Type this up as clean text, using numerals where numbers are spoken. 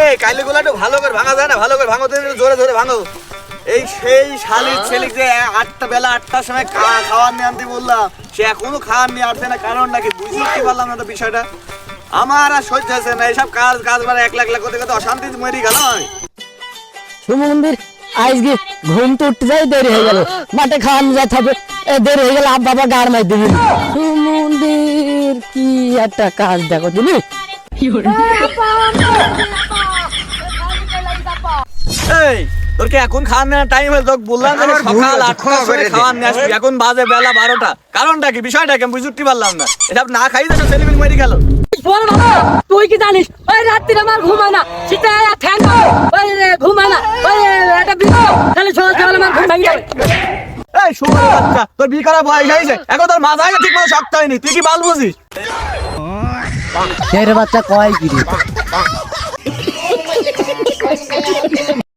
এই কাইলিগুলো একটু ভালো করে ভাঙা যায় না? ভালো করে ভাঙো, তুমি জোরে জোরে ভাঙো। এই সেই শালির ছেলে যে 8টা বেলা 8টার সময় খাওয়ার নিয়ে আনতে বললাম, সে এখনো খাওয়ার নিয়ে আসছে না, কারণটা কি বুঝতে পারলাম না তো বিষয়টা। আমার আর সহ্য হচ্ছে না এইসব কাজ কাজ মানে এক লাখ লাখ করতে করতে অশান্তি মরি গেল। সুমন্দির আজকে ঘুম তো উঠতে যাই দেরি হয়ে গেল, মাঠে খাওয়ানো যেতে হবে, দেরি হয়ে গেল বাবা গাড় মাই দিবি। সুমন্দির কি একটা কাজ দেখো তুমি। এই তোর কি এখন খাওয়ার নেওয়ার টাইম হয়ে? তোকে বললাম যে সকাল 8টার সময় খাওয়ার নিয়ে আসবি, এখন বাজে বেলা 12টা। কারণটা কি, বিষয়টা কি বুঝতে পারলাম না। এসব না খাই তো ছেলেমেয়ে মরে গেল। তুই কি জানিস ওই রাত্রিরে আমার ঘুমায় না, শীতে ফ্যান ওই ঘুমায় না, ওই একটা বিপদ তাহলে সকাল সকাল আমার ঘুম ভেঙে যাবে। এই শুয়োর বাচ্চা, তোর বিয়ে করার বয়স হয়েছে, এখন তোর মাথায় ঠিক মতো শক্ত হয়নি, তুই কি বাল বুঝিস? ছেড়ে বাচ্চা কয় কি রে?